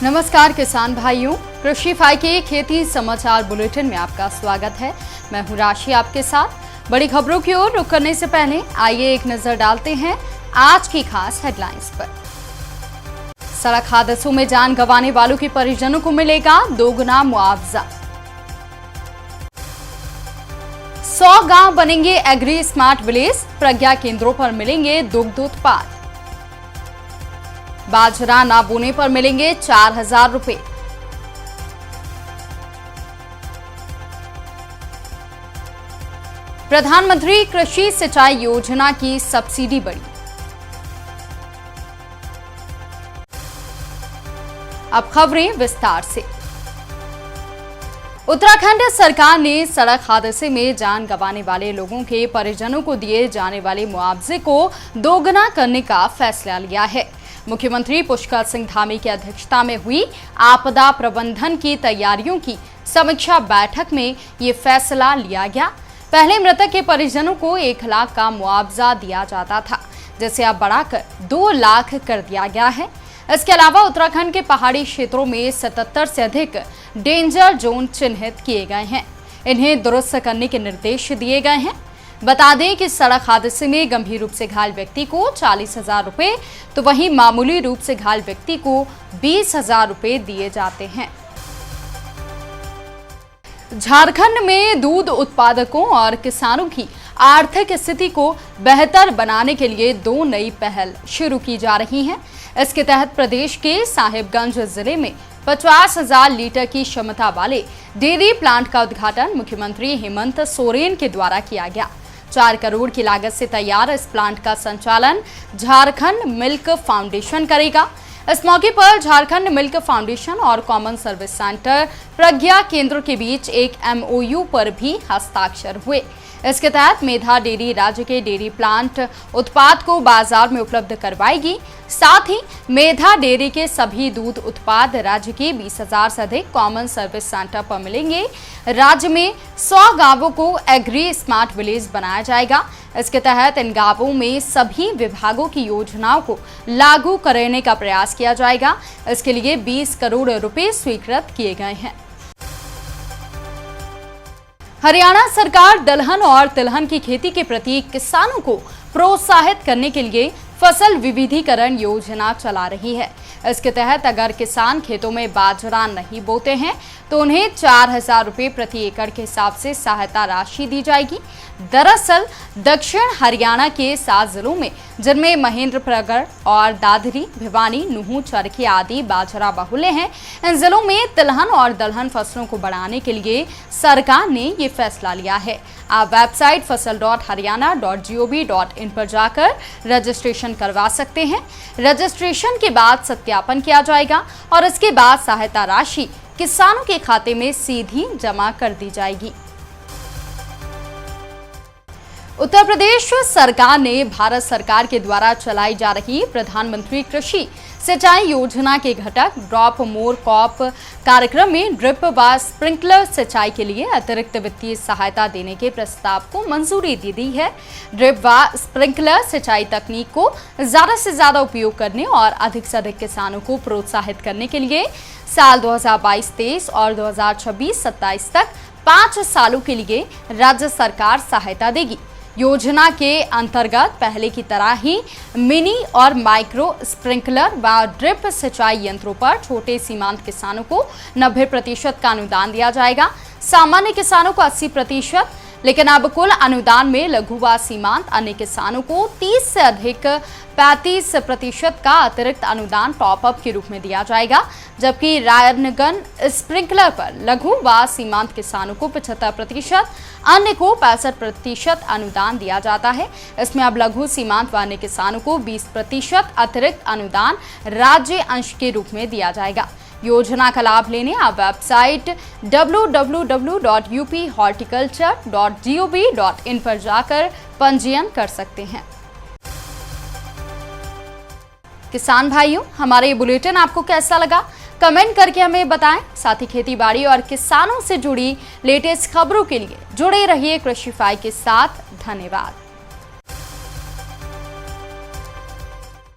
नमस्कार किसान भाइयों, कृषिफाई के खेती समाचार बुलेटिन में आपका स्वागत है। मैं हूं राशि आपके साथ। बड़ी खबरों की ओर रुख करने से पहले आइए एक नजर डालते हैं आज की खास हेडलाइंस पर। सड़क हादसों में जान गंवाने वालों के परिजनों को मिलेगा दोगुना मुआवजा। 100 गांव बनेंगे एग्री स्मार्ट विलेज, प्रज्ञा केंद्रों पर मिलेंगे दुग्ध उत्पाद। बाजरा ना बोने पर मिलेंगे 4000 रुपए। प्रधानमंत्री कृषि सिंचाई योजना की सब्सिडी बढ़ी। अब खबरें विस्तार से। उत्तराखंड सरकार ने सड़क हादसे में जान गंवाने वाले लोगों के परिजनों को दिए जाने वाले मुआवजे को दोगुना करने का फैसला लिया है। मुख्यमंत्री पुष्कर सिंह धामी की अध्यक्षता में हुई आपदा प्रबंधन की तैयारियों की समीक्षा बैठक में ये फैसला लिया गया। पहले मृतक के परिजनों को 1 लाख का मुआवजा दिया जाता था, जिसे अब बढ़ाकर 2 लाख कर दिया गया है। इसके अलावा उत्तराखंड के पहाड़ी क्षेत्रों में 77 से अधिक डेंजर जोन चिन्हित किए गए हैं। इन्हें दुरुस्त करने के निर्देश दिए गए हैं। बता दें कि सड़क हादसे में गंभीर रूप से घायल व्यक्ति को 40,000 रुपए, तो वहीं मामूली रूप से घायल व्यक्ति को 20,000 रुपए दिए जाते हैं। झारखंड में दूध उत्पादकों और किसानों की आर्थिक स्थिति को बेहतर बनाने के लिए 2 नई पहल शुरू की जा रही हैं। इसके तहत प्रदेश के साहिबगंज जिले में 50,000 लीटर की क्षमता वाले डेयरी प्लांट का उद्घाटन मुख्यमंत्री हेमंत सोरेन के द्वारा किया गया। 4 करोड़ की लागत से तैयार इस प्लांट का संचालन झारखंड मिल्क फाउंडेशन करेगा। इस मौके पर झारखंड मिल्क फाउंडेशन और कॉमन सर्विस सेंटर प्रज्ञा केंद्र के बीच एक MOU पर भी हस्ताक्षर हुए। इसके तहत मेधा डेयरी राज्य के डेयरी प्लांट उत्पाद को बाजार में उपलब्ध करवाएगी। साथ ही मेधा डेयरी के सभी दूध उत्पाद राज्य के 20,000 से अधिक कॉमन सर्विस सेंटर पर मिलेंगे। राज्य में 100 गांवों को एग्री स्मार्ट विलेज बनाया जाएगा। इसके तहत इन गांवों में सभी विभागों की योजनाओं को लागू करने का प्रयास किया जाएगा। इसके लिए 20 करोड़ रुपए स्वीकृत किए गए हैं। हरियाणा सरकार दलहन और तिलहन की खेती के प्रति किसानों को प्रोत्साहित करने के लिए फसल विविधीकरण योजना चला रही है। इसके तहत अगर किसान खेतों में बाजरा नहीं बोते हैं तो उन्हें 4000 रुपए प्रति एकड़ के हिसाब से सहायता राशि दी जाएगी। दरअसल दक्षिण हरियाणा के 7 जिलों में, जिनमें महेंद्रप्रगढ़ और दादरी, भिवानी, नूहू, चरखी आदि बाजरा बहुल्य हैं, इन जिलों में तिलहन और दलहन फसलों को बढ़ाने के लिए सरकार ने ये फैसला लिया है। आप वेबसाइट fasal.haryana.gov.in पर जाकर रजिस्ट्रेशन करवा सकते हैं। रजिस्ट्रेशन के बाद सत्यापन किया जाएगा और इसके बाद सहायता राशि किसानों के खाते में सीधी जमा कर दी जाएगी। उत्तर प्रदेश सरकार ने भारत सरकार के द्वारा चलाई जा रही प्रधानमंत्री कृषि सिंचाई योजना के घटक ड्रॉप मोर कॉप कार्यक्रम में ड्रिप व स्प्रिंकलर सिंचाई के लिए अतिरिक्त वित्तीय सहायता देने के प्रस्ताव को मंजूरी दे दी है। ड्रिप व स्प्रिंकलर सिंचाई तकनीक को ज्यादा से ज्यादा उपयोग करने और अधिक से अधिक किसानों को प्रोत्साहित करने के लिए साल 2022-23 और 2026-27 तक 5 सालों के लिए राज्य सरकार सहायता देगी। योजना के अंतर्गत पहले की तरह ही मिनी और माइक्रो स्प्रिंकलर व ड्रिप सिंचाई यंत्रों पर छोटे सीमांत किसानों को 90% का अनुदान दिया जाएगा। सामान्य किसानों को 80%, लेकिन अब कुल अनुदान में लघु व सीमांत अन्य किसानों को 30 से अधिक 35% का अतिरिक्त अनुदान टॉपअप के रूप में दिया जाएगा। जबकि रायनगन स्प्रिंकलर पर लघु व सीमांत किसानों को 75%, अन्य को 65% अनुदान दिया जाता है। इसमें अब लघु सीमांत व अन्य किसानों को 20% अतिरिक्त अनुदान राज्य अंश के रूप में दिया जाएगा। योजना का लाभ लेने आप वेबसाइट www.uphorticulture.gov.in पर जाकर पंजीयन कर सकते हैं। किसान भाइयों, हमारा ये बुलेटिन आपको कैसा लगा? कमेंट करके हमें बताएं। साथ ही खेती बाड़ी और किसानों से जुड़ी लेटेस्ट खबरों के लिए जुड़े रहिए कृषिफाई के साथ। धन्यवाद।